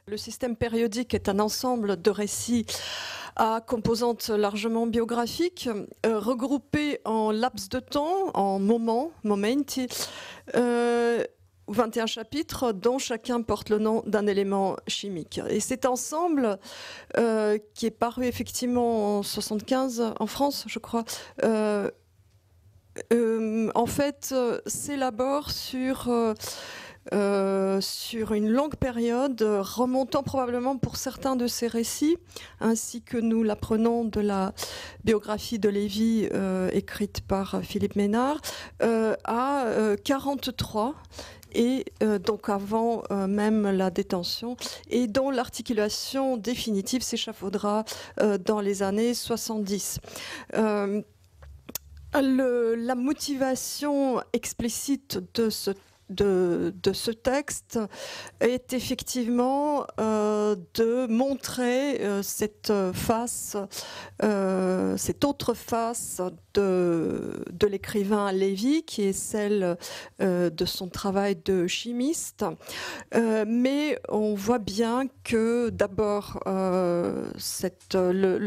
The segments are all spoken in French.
Le système périodique est un ensemble de récits à composantes largement biographiques, regroupés en laps de temps, en momenti, 21 chapitres dont chacun porte le nom d'un élément chimique. Et cet ensemble, qui est paru effectivement en 75 en France, je crois, en fait, s'élabore sur une longue période, remontant probablement pour certains de ces récits, ainsi que nous l'apprenons de la biographie de Lévy écrite par Philippe Ménard, à 43, et donc avant même la détention, et dont l'articulation définitive s'échafaudera dans les années 70. La motivation explicite de ce texte est effectivement de montrer cette autre face de l'écrivain Lévy, qui est celle de son travail de chimiste. Mais on voit bien que d'abord, le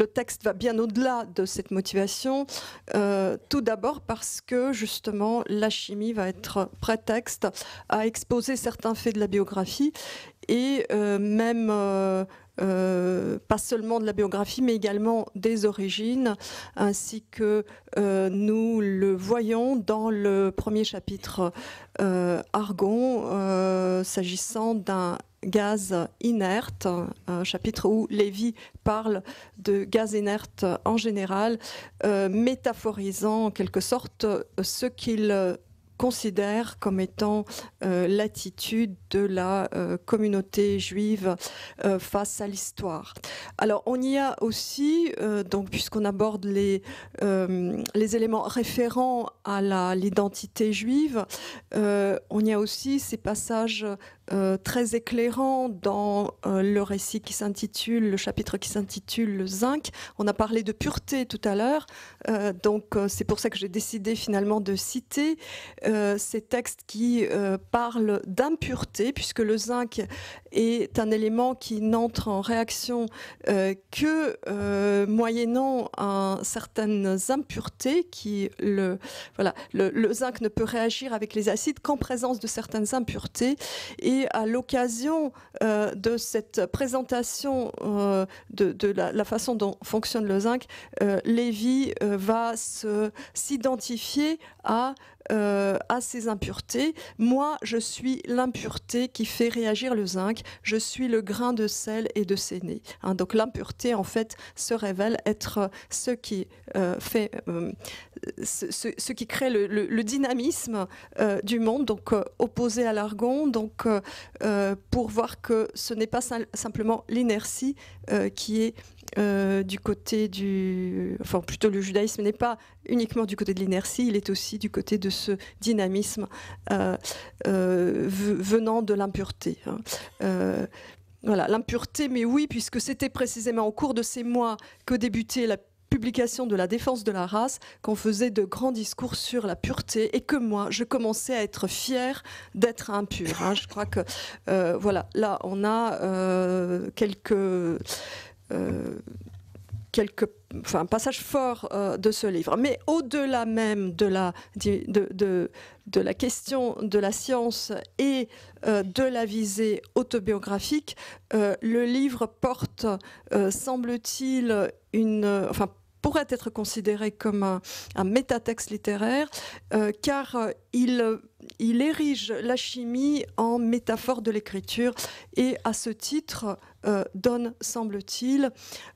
texte va bien au-delà de cette motivation, tout d'abord parce que justement la chimie va être prétexte à exposer certains faits de la biographie, et même pas seulement de la biographie, mais également des origines, ainsi que nous le voyons dans le premier chapitre Argon, s'agissant d'un gaz inerte, un chapitre où Lévy parle de gaz inerte en général, métaphorisant en quelque sorte ce qu'il considère comme étant l'attitude de la communauté juive face à l'histoire. Alors on y a aussi, donc puisqu'on aborde les éléments référents à l'identité juive, on y a aussi ces passages très éclairants dans le récit qui s'intitule, le chapitre qui s'intitule le zinc. On a parlé de pureté tout à l'heure, donc c'est pour ça que j'ai décidé finalement de citer ces textes qui parlent d'impureté, puisque le zinc est un élément qui n'entre en réaction que moyennant certaines impuretés. Le zinc ne peut réagir avec les acides qu'en présence de certaines impuretés. Et à l'occasion de cette présentation de la façon dont fonctionne le zinc, Lévy va s'identifier à ces impuretés. Moi, je suis l'impureté qui fait réagir le zinc. Je suis le grain de sel et de séné. Donc l'impureté, en fait, se révèle être ce qui ce qui crée le dynamisme du monde, donc opposé à l'argon. Donc pour voir que ce n'est pas simplement l'inertie qui est du côté enfin plutôt le judaïsme n'est pas uniquement du côté de l'inertie, il est aussi du côté de ce dynamisme venant de l'impureté. Voilà, l'impureté, mais oui, puisque c'était précisément au cours de ces mois que débutait la publication de la défense de la race, qu'on faisait de grands discours sur la pureté, et que moi, je commençais à être fière d'être impure. Je crois que, voilà, là, on a quelques passages forts de ce livre. Mais au-delà même de la question de la science et de la visée autobiographique, le livre porte, semble-t-il, pourrait être considéré comme un métatexte littéraire, car il érige la chimie en métaphore de l'écriture, et à ce titre donne, semble-t-il,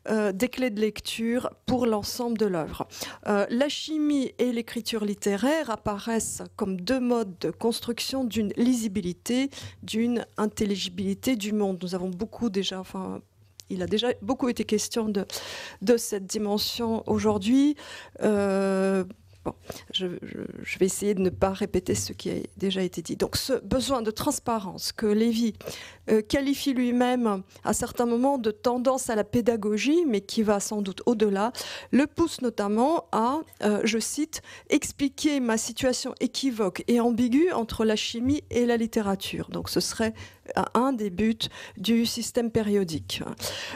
des clés de lecture pour l'ensemble de l'œuvre. La chimie et l'écriture littéraire apparaissent comme deux modes de construction d'une lisibilité, d'une intelligibilité du monde. Nous avons il a déjà beaucoup été question de cette dimension aujourd'hui. Bon, je vais essayer de ne pas répéter ce qui a déjà été dit. Donc ce besoin de transparence que Lévy qualifie lui-même à certains moments de tendance à la pédagogie, mais qui va sans doute au-delà, le pousse notamment à, je cite, « expliquer ma situation équivoque et ambiguë entre la chimie et la littérature ». Donc ce serait un des buts du système périodique.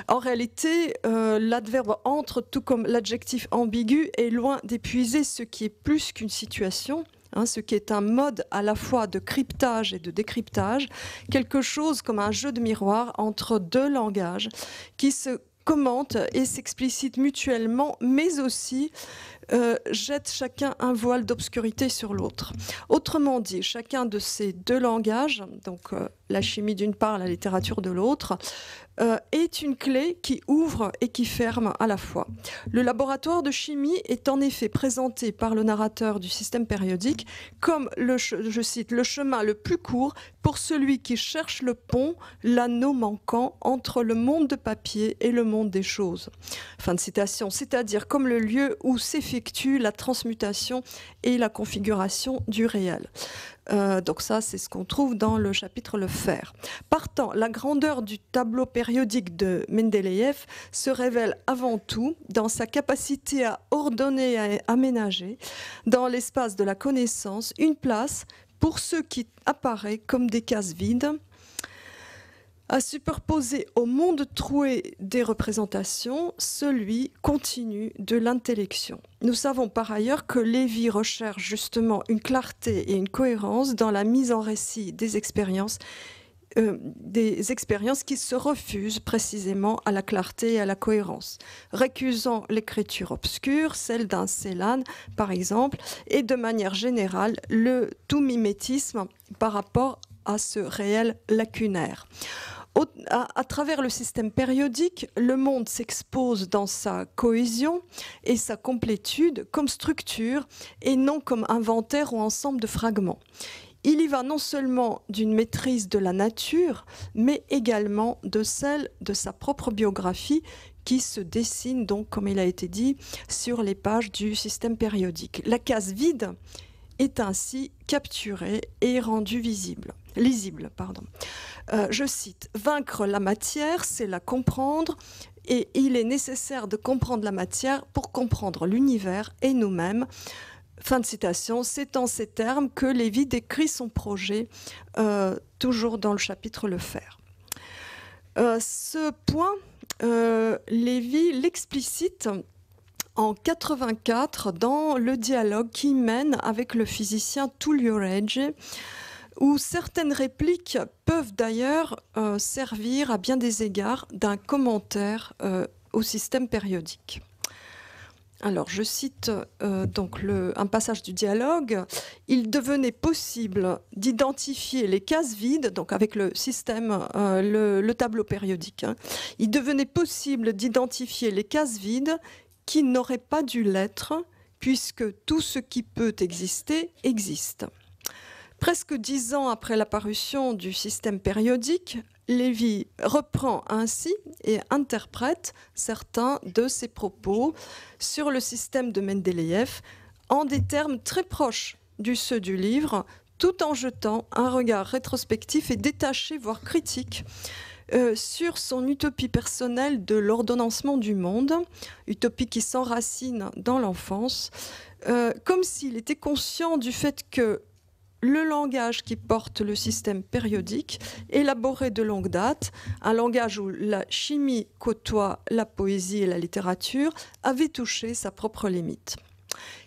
En réalité, l'adverbe entre, tout comme l'adjectif ambigu, est loin d'épuiser ce qui est plus qu'une situation, ce qui est un mode à la fois de cryptage et de décryptage, quelque chose comme un jeu de miroir entre deux langages qui se commentent et s'explicitent mutuellement, mais aussi jettent chacun un voile d'obscurité sur l'autre. Autrement dit, chacun de ces deux langages, donc la chimie d'une part, la littérature de l'autre, est une clé qui ouvre et qui ferme à la fois. Le laboratoire de chimie est en effet présenté par le narrateur du système périodique comme, je cite, le chemin le plus court pour celui qui cherche le pont, l'anneau manquant entre le monde de papier et le monde des choses. Fin de citation, c'est-à-dire comme le lieu où s'effectue la transmutation et la configuration du réel. Donc ça, c'est ce qu'on trouve dans le chapitre Le Fer. Partant, la grandeur du tableau périodique de Mendeleïev se révèle avant tout dans sa capacité à ordonner et à aménager, dans l'espace de la connaissance, une place pour ce qui apparaît comme des cases vides, à superposer au monde troué des représentations celui continu de l'intellection. Nous savons par ailleurs que Lévy recherche justement une clarté et une cohérence dans la mise en récit des expériences qui se refusent précisément à la clarté et à la cohérence, récusant l'écriture obscure, celle d'un Célan par exemple, et de manière générale le tout mimétisme par rapport à ce réel lacunaire. À travers le système périodique, le monde s'expose dans sa cohésion et sa complétude comme structure et non comme inventaire ou ensemble de fragments. Il y va non seulement d'une maîtrise de la nature, mais également de celle de sa propre biographie qui se dessine donc, comme il a été dit, sur les pages du système périodique. La case vide est ainsi capturée et rendue lisible. Je cite, « Vaincre la matière, c'est la comprendre, et il est nécessaire de comprendre la matière pour comprendre l'univers et nous-mêmes. » Fin de citation, c'est en ces termes que Lévy décrit son projet, toujours dans le chapitre Le Fer. Ce point, Lévy l'explicite en 84 dans le dialogue qu'il mène avec le physicien Tullio Regge, où certaines répliques peuvent d'ailleurs servir à bien des égards d'un commentaire au système périodique. Alors, je cite donc un passage du dialogue. « Il devenait possible d'identifier les cases vides, donc avec le système, le tableau périodique, il devenait possible d'identifier les cases vides qui n'auraient pas dû l'être, puisque tout ce qui peut exister existe. » Presque 10 ans après l'apparition du système périodique, Lévy reprend ainsi et interprète certains de ses propos sur le système de Mendeleïev en des termes très proches de ceux du livre, tout en jetant un regard rétrospectif et détaché, voire critique, sur son utopie personnelle de l'ordonnancement du monde, utopie qui s'enracine dans l'enfance, comme s'il était conscient du fait que le langage qui porte le système périodique, élaboré de longue date, un langage où la chimie côtoie la poésie et la littérature, avait touché sa propre limite.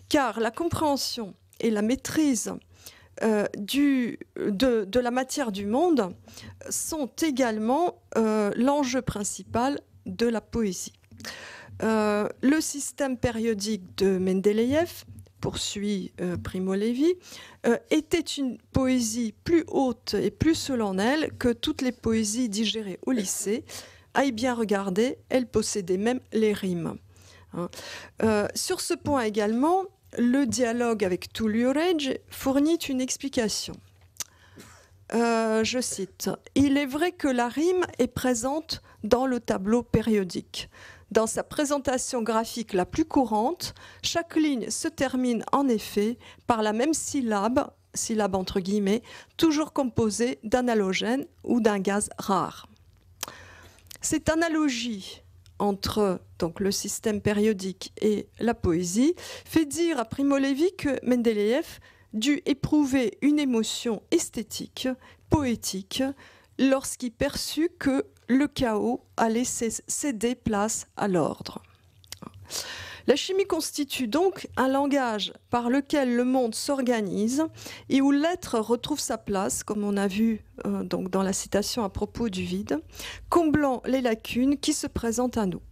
Car la compréhension et la maîtrise de la matière du monde sont également l'enjeu principal de la poésie. Le système périodique de Mendeleïev, poursuit Primo Levi, était une poésie plus haute et plus solennelle que toutes les poésies digérées au lycée. À y bien regarder, elle possédait même les rimes. Sur ce point également, le dialogue avec Tullio Regge fournit une explication. Je cite, « Il est vrai que la rime est présente dans le tableau périodique. Dans sa présentation graphique la plus courante, chaque ligne se termine en effet par la même syllabe entre guillemets, toujours composée d'un halogène ou d'un gaz rare. » Cette analogie entre donc, le système périodique et la poésie fait dire à Primo Levi que Mendeleïev dut éprouver une émotion esthétique, poétique, lorsqu'il perçut que le chaos allait céder place à l'ordre. La chimie constitue donc un langage par lequel le monde s'organise et où l'être retrouve sa place, comme on a vu donc dans la citation à propos du vide, comblant les lacunes qui se présentent à nous.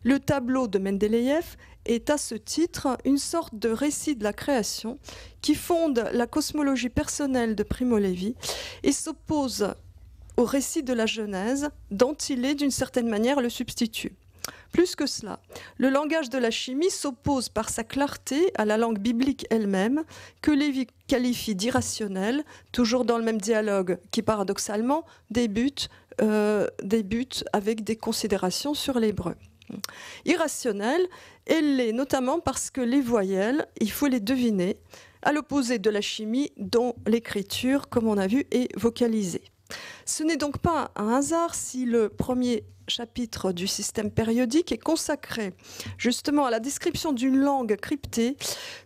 Le tableau de Mendeleïev est à ce titre une sorte de récit de la création qui fonde la cosmologie personnelle de Primo Levi et s'oppose au récit de la Genèse dont il est d'une certaine manière le substitut. Plus que cela, le langage de la chimie s'oppose par sa clarté à la langue biblique elle-même, que Lévi qualifie d'irrationnelle, toujours dans le même dialogue qui paradoxalement débute avec des considérations sur l'hébreu. Irrationnelle, elle l'est notamment parce que les voyelles, il faut les deviner, à l'opposé de la chimie dont l'écriture, comme on a vu, est vocalisée. Ce n'est donc pas un hasard si le premier chapitre du système périodique est consacré justement à la description d'une langue cryptée,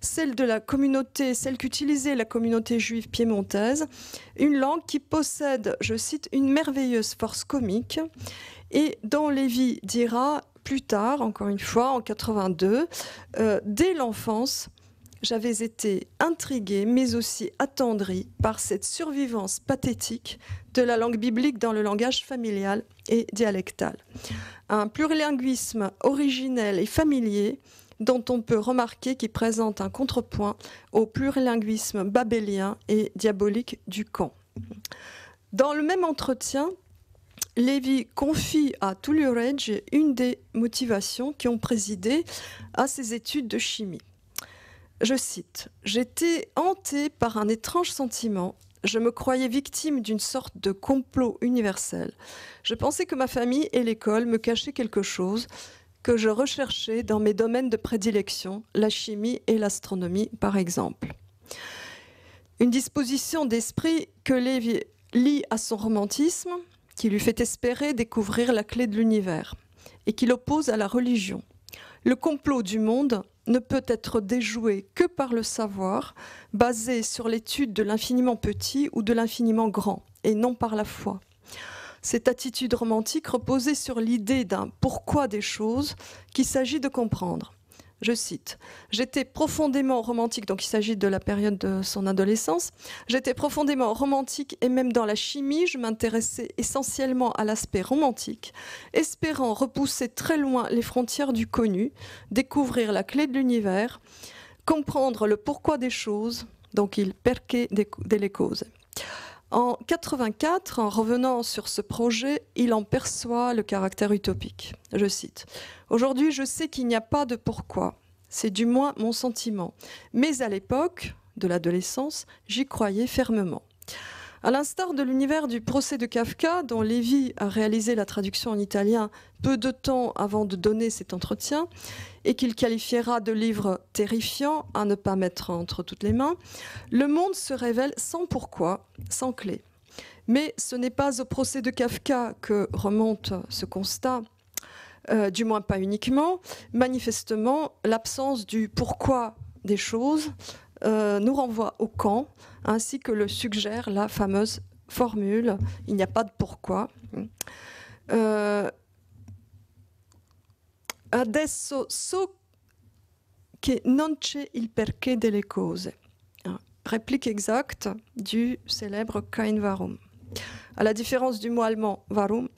celle de la communauté, celle qu'utilisait la communauté juive piémontaise, une langue qui possède, je cite, une merveilleuse force comique et dont Lévi dira plus tard, encore une fois, en 82, dès l'enfance, j'avais été intriguée, mais aussi attendrie par cette survivance pathétique de la langue biblique dans le langage familial et dialectal. Un plurilinguisme originel et familier dont on peut remarquer qu'il présente un contrepoint au plurilinguisme babélien et diabolique du camp. Dans le même entretien, Lévi confie à Tullio-Regge une des motivations qui ont présidé à ses études de chimie. Je cite, « J'étais hantée par un étrange sentiment. Je me croyais victime d'une sorte de complot universel. Je pensais que ma famille et l'école me cachaient quelque chose que je recherchais dans mes domaines de prédilection, la chimie et l'astronomie par exemple. » Une disposition d'esprit que Lévi lie à son romantisme, qui lui fait espérer découvrir la clé de l'univers et qui l'oppose à la religion. Le complot du monde ne peut être déjoué que par le savoir, basé sur l'étude de l'infiniment petit ou de l'infiniment grand, et non par la foi. Cette attitude romantique reposait sur l'idée d'un pourquoi des choses qu'il s'agit de comprendre. Je cite, « J'étais profondément romantique », donc il s'agit de la période de son adolescence, « J'étais profondément romantique et même dans la chimie, je m'intéressais essentiellement à l'aspect romantique, espérant repousser très loin les frontières du connu, découvrir la clé de l'univers, comprendre le pourquoi des choses, donc il perché delle cose ». En 84, en revenant sur ce projet, il en perçoit le caractère utopique. Je cite, « Aujourd'hui, je sais qu'il n'y a pas de pourquoi. C'est du moins mon sentiment. Mais à l'époque de l'adolescence, j'y croyais fermement. » À l'instar de l'univers du procès de Kafka, dont Lévi a réalisé la traduction en italien peu de temps avant de donner cet entretien, et qu'il qualifiera de livre terrifiant à ne pas mettre entre toutes les mains, le monde se révèle sans pourquoi, sans clé. Mais ce n'est pas au procès de Kafka que remonte ce constat, du moins pas uniquement. Manifestement, l'absence du pourquoi des choses nous renvoie au camp, ainsi que le suggère la fameuse formule « il n'y a pas de pourquoi ». Adesso so che non c'è il perché delle cose. Réplique exacte du célèbre Cain Warum. À la différence du mot allemand warum,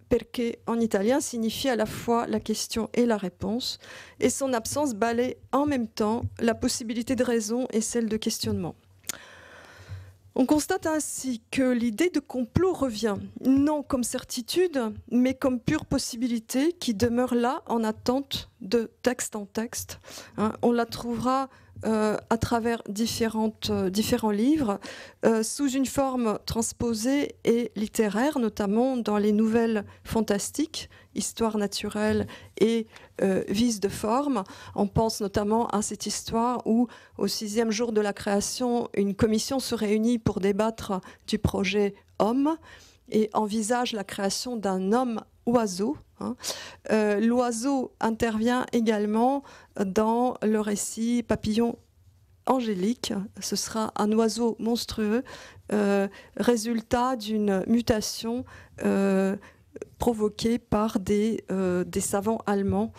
perché en italien signifie à la fois la question et la réponse, et son absence balaie en même temps la possibilité de raison et celle de questionnement. On constate ainsi que l'idée de complot revient, non comme certitude, mais comme pure possibilité qui demeure là en attente de texte en texte. On la trouvera à travers différents livres, sous une forme transposée et littéraire, notamment dans les nouvelles fantastiques, histoire naturelle et vice de forme. On pense notamment à cette histoire où, au 6e jour de la création, une commission se réunit pour débattre du projet Homme et envisage la création d'un homme-oiseau. L'oiseau intervient également dans le récit Papillon angélique. Ce sera un oiseau monstrueux, résultat d'une mutation provoquée par des savants allemands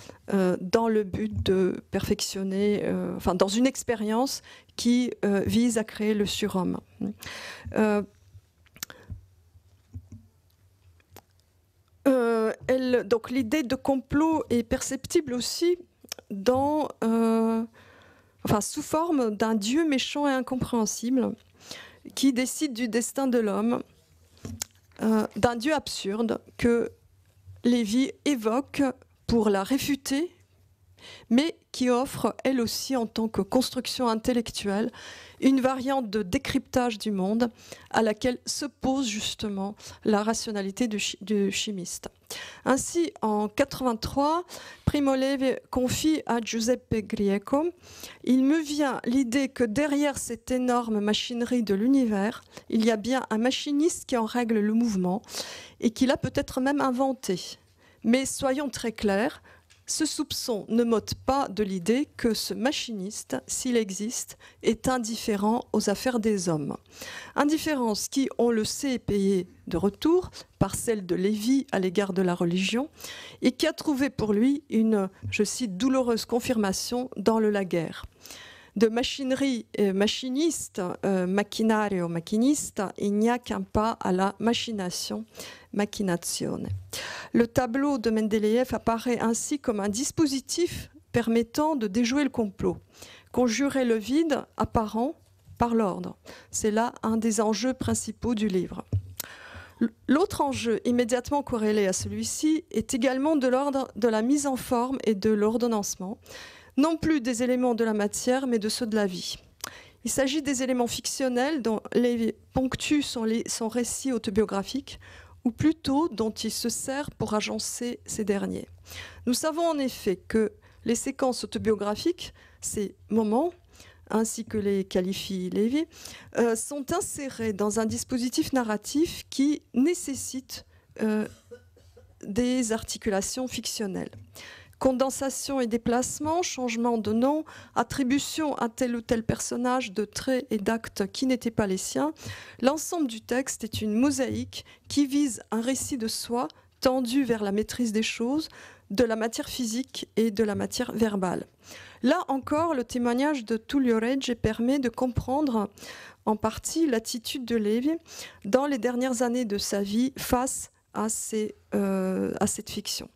dans le but de perfectionner, enfin dans une expérience qui vise à créer le surhomme. Donc l'idée de complot est perceptible aussi sous forme d'un Dieu méchant et incompréhensible qui décide du destin de l'homme, d'un Dieu absurde que Lévi évoque pour la réfuter, mais qui offre, elle aussi, en tant que construction intellectuelle, une variante de décryptage du monde à laquelle s'oppose justement la rationalité du chimiste. Ainsi, en 1983, Primo Levi confie à Giuseppe Grieco « Il me vient l'idée que derrière cette énorme machinerie de l'univers, il y a bien un machiniste qui en règle le mouvement et qui l'a peut-être même inventé. Mais soyons très clairs, ce soupçon ne m'ôte pas de l'idée que ce machiniste, s'il existe, est indifférent aux affaires des hommes. Indifférence qui, on le sait, est payée de retour par celle de Lévi à l'égard de la religion et qui a trouvé pour lui une, je cite, douloureuse confirmation dans le Laguerre. De machinerie machiniste, macchinario machiniste, il n'y a qu'un pas à la machination, macchinazione. Le tableau de Mendeleïev apparaît ainsi comme un dispositif permettant de déjouer le complot, conjurer le vide apparent par l'ordre. C'est là un des enjeux principaux du livre. L'autre enjeu immédiatement corrélé à celui-ci est également de l'ordre de la mise en forme et de l'ordonnancement, non plus des éléments de la matière, mais de ceux de la vie. Il s'agit des éléments fictionnels dont Lévi ponctue son récit autobiographique, ou plutôt dont il se sert pour agencer ces derniers. Nous savons en effet que les séquences autobiographiques, ces moments, ainsi que les qualifie Lévi, sont insérés dans un dispositif narratif qui nécessite des articulations fictionnelles. Condensation et déplacement, changement de nom, attribution à tel ou tel personnage de traits et d'actes qui n'étaient pas les siens, l'ensemble du texte est une mosaïque qui vise un récit de soi tendu vers la maîtrise des choses, de la matière physique et de la matière verbale. Là encore, le témoignage de Tullio Regge permet de comprendre en partie l'attitude de Lévi dans les dernières années de sa vie face à cette fiction.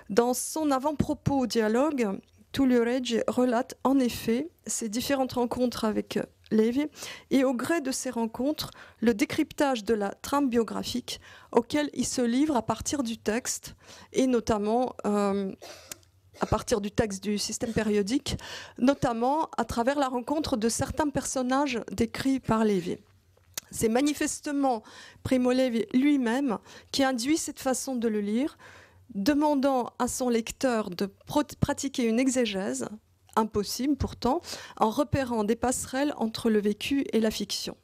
Dans son avant-propos au dialogue, Tullio Regge relate en effet ses différentes rencontres avec Lévi et au gré de ces rencontres, le décryptage de la trame biographique auquel il se livre à partir du texte et notamment à partir du texte du système périodique, notamment à travers la rencontre de certains personnages décrits par Lévi. C'est manifestement Primo Levi lui-même qui induit cette façon de le lire, demandant à son lecteur de pratiquer une exégèse, impossible pourtant, en repérant des passerelles entre le vécu et la fiction.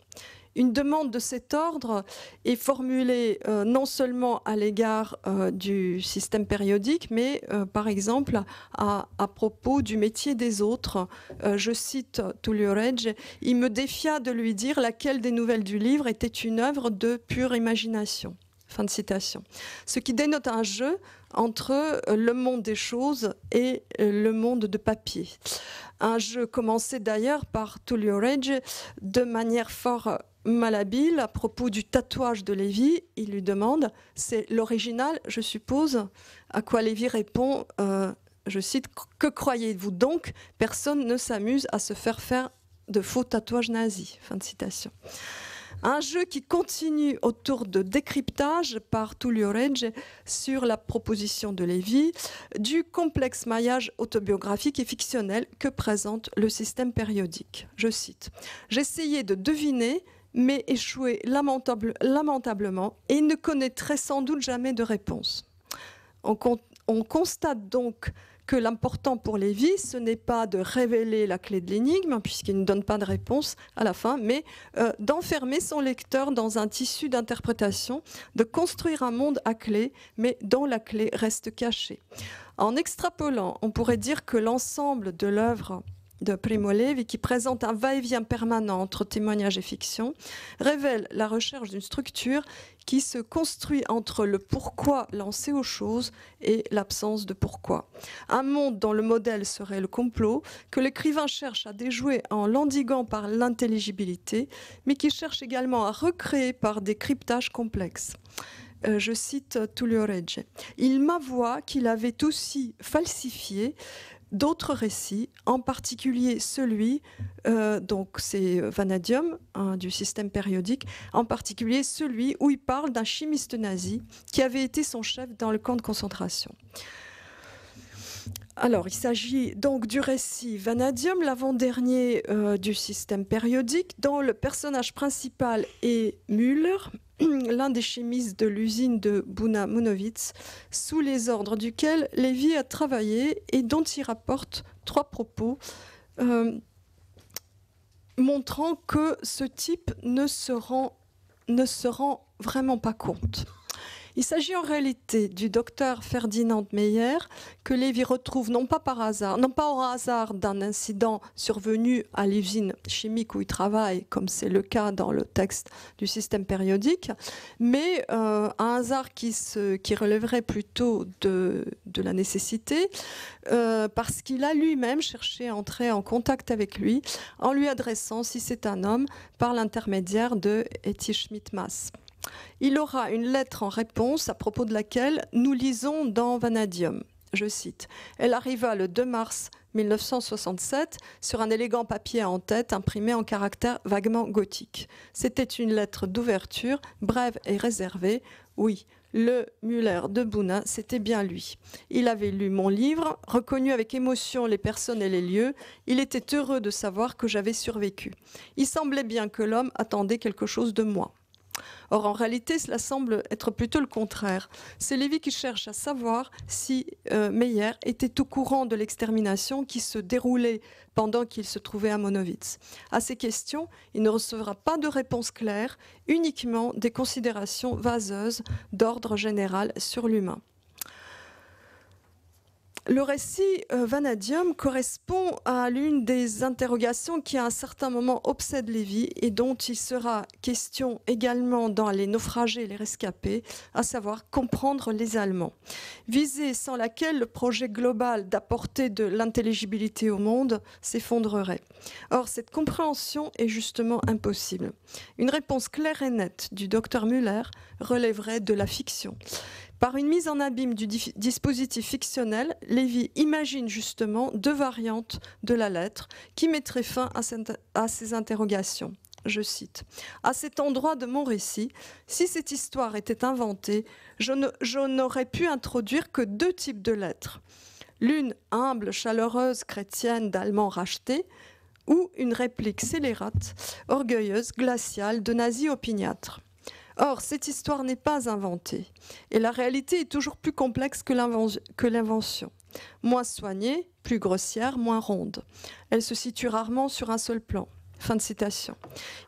Une demande de cet ordre est formulée non seulement à l'égard du système périodique, mais par exemple à propos du métier des autres. Je cite Tullio Regge, « Il me défia de lui dire laquelle des nouvelles du livre était une œuvre de pure imagination ». Fin de citation. Ce qui dénote un jeu entre le monde des choses et le monde de papier. Un jeu commencé d'ailleurs par Tullio Regge de manière fort malhabile à propos du tatouage de Lévi. Il lui demande, c'est l'original, je suppose, à quoi Lévi répond, je cite, « Que croyez-vous donc ? Personne ne s'amuse à se faire de faux tatouages nazis. » Fin de citation. Un jeu qui continue autour de décryptage par Tullio Regge sur la proposition de Lévi du complexe maillage autobiographique et fictionnel que présente le système périodique. Je cite, « J'essayais de deviner, mais échouais lamentablement et ne connaîtrais sans doute jamais de réponse. » On constate donc que l'important pour Lévi, ce n'est pas de révéler la clé de l'énigme, puisqu'il ne donne pas de réponse à la fin, mais d'enfermer son lecteur dans un tissu d'interprétation, de construire un monde à clé, mais dont la clé reste cachée. En extrapolant, on pourrait dire que l'ensemble de l'œuvre de Primo Levi, qui présente un va-et-vient permanent entre témoignage et fiction, révèle la recherche d'une structure qui se construit entre le pourquoi lancé aux choses et l'absence de pourquoi. Un monde dont le modèle serait le complot, que l'écrivain cherche à déjouer en l'endiguant par l'intelligibilité, mais qui cherche également à recréer par des cryptages complexes. Je cite Tullio Regge. Il m'avoua qu'il avait aussi falsifié d'autres récits, en particulier celui, donc c'est Vanadium, du système périodique, en particulier celui où il parle d'un chimiste nazi qui avait été son chef dans le camp de concentration. Alors, il s'agit donc du récit Vanadium, l'avant-dernier du système périodique, dont le personnage principal est Müller, l'un des chimistes de l'usine de Buna-Monowitz, sous les ordres duquel Lévy a travaillé et dont il rapporte 3 propos montrant que ce type ne se rend vraiment pas compte. Il s'agit en réalité du docteur Ferdinand Meyer que Lévy retrouve non pas au hasard d'un incident survenu à l'usine chimique où il travaille, comme c'est le cas dans le texte du système périodique, mais un hasard qui relèverait plutôt de la nécessité, parce qu'il a lui-même cherché à entrer en contact avec lui en lui adressant, si c'est un homme, par l'intermédiaire de Etty Schmidt-Mass. Il aura une lettre en réponse à propos de laquelle nous lisons dans Vanadium. Je cite. « Elle arriva le 2 mars 1967 sur un élégant papier en tête imprimé en caractères vaguement gothiques. C'était une lettre d'ouverture, brève et réservée. Oui, le Müller de Buna, c'était bien lui. Il avait lu mon livre, reconnu avec émotion les personnes et les lieux. Il était heureux de savoir que j'avais survécu. Il semblait bien que l'homme attendait quelque chose de moi. » Or, en réalité, cela semble être plutôt le contraire. C'est Lévy qui cherche à savoir si Meyer était au courant de l'extermination qui se déroulait pendant qu'il se trouvait à Monowitz. À ces questions, il ne recevra pas de réponse claire, uniquement des considérations vaseuses d'ordre général sur l'humain. Le récit Vanadium correspond à l'une des interrogations qui à un certain moment obsède Lévy et dont il sera question également dans Les naufragés et les rescapés, à savoir comprendre les Allemands. Visée sans laquelle le projet global d'apporter de l'intelligibilité au monde s'effondrerait. Or, cette compréhension est justement impossible. Une réponse claire et nette du docteur Müller relèverait de la fiction. Par une mise en abîme du dispositif fictionnel, Lévy imagine justement 2 variantes de la lettre qui mettraient fin à ces interrogations. Je cite. « À cet endroit de mon récit, si cette histoire était inventée, je n'aurais pu introduire que 2 types de lettres. L'une humble, chaleureuse, chrétienne d'Allemands rachetés, ou une réplique scélérate, orgueilleuse, glaciale, de nazis opiniâtres. Or, cette histoire n'est pas inventée, et la réalité est toujours plus complexe que l'invention. Moins soignée, plus grossière, moins ronde. Elle se situe rarement sur un seul plan. » Fin de citation.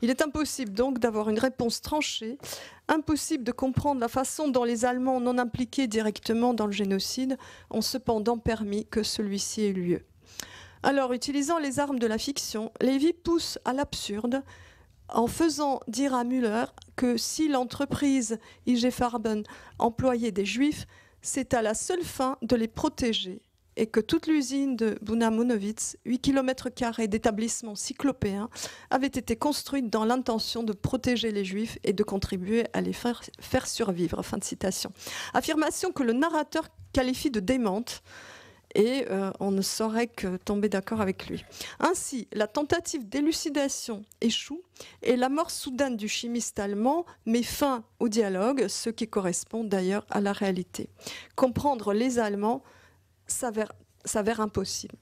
Il est impossible donc d'avoir une réponse tranchée, impossible de comprendre la façon dont les Allemands non impliqués directement dans le génocide ont cependant permis que celui-ci ait lieu. Alors, utilisant les armes de la fiction, Lévy pousse à l'absurde en faisant dire à Müller que si l'entreprise IG Farben employait des Juifs, c'est à la seule fin de les protéger et que toute l'usine de Buna-Monowitz, 8 km² d'établissements cyclopéens, avait été construite dans l'intention de protéger les Juifs et de contribuer à les faire survivre. Fin de citation. Affirmation que le narrateur qualifie de démente, et on ne saurait que tomber d'accord avec lui. Ainsi, la tentative d'élucidation échoue et la mort soudaine du chimiste allemand met fin au dialogue, ce qui correspond d'ailleurs à la réalité. Comprendre les Allemands s'avère impossible.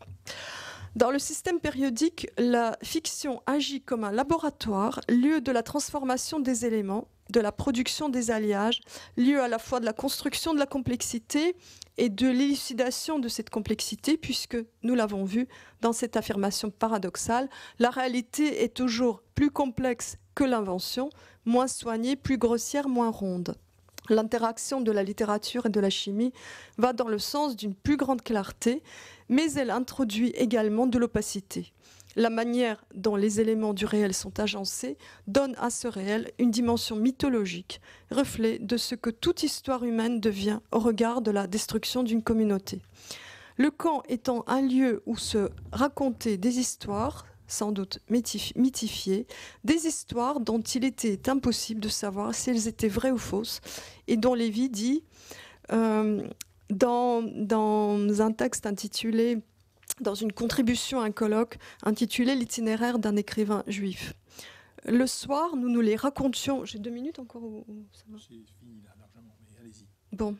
Dans le système périodique, la fiction agit comme un laboratoire, lieu de la transformation des éléments, de la production des alliages, lieu à la fois de la construction de la complexité et de l'élucidation de cette complexité, puisque, nous l'avons vu dans cette affirmation paradoxale, la réalité est toujours plus complexe que l'invention, moins soignée, plus grossière, moins ronde. L'interaction de la littérature et de la chimie va dans le sens d'une plus grande clarté, mais elle introduit également de l'opacité. La manière dont les éléments du réel sont agencés donne à ce réel une dimension mythologique, reflet de ce que toute histoire humaine devient au regard de la destruction d'une communauté. Le camp étant un lieu où se racontaient des histoires, sans doute mythifiées, des histoires dont il était impossible de savoir si elles étaient vraies ou fausses, et dont Lévy dit, dans un texte intitulé, dans une contribution à un colloque intitulé « L'itinéraire d'un écrivain juif ». Le soir, nous nous les racontions... J'ai 2 minutes encore ou ça va ? C'est fini là, largement, mais allez-y. Bon,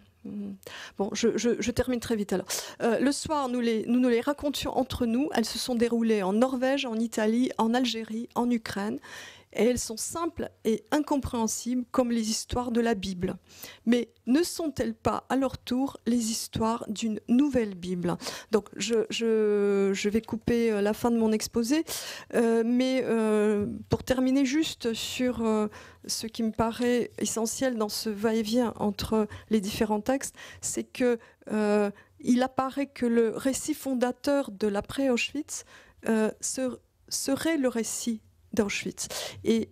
je termine très vite alors. Le soir, nous nous les racontions entre nous. Elles se sont déroulées en Norvège, en Italie, en Algérie, en Ukraine. Et elles sont simples et incompréhensibles comme les histoires de la Bible. Mais ne sont-elles pas à leur tour les histoires d'une nouvelle Bible ? Donc je vais couper la fin de mon exposé, mais pour terminer juste sur ce qui me paraît essentiel dans ce va-et-vient entre les différents textes, c'est que il apparaît que le récit fondateur de l'après-Auschwitz serait le récit d'Auschwitz. Et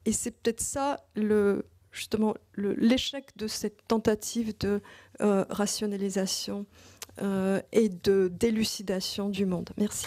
c'est peut-être ça, justement, l'échec de cette tentative de rationalisation et de d'élucidation du monde. Merci.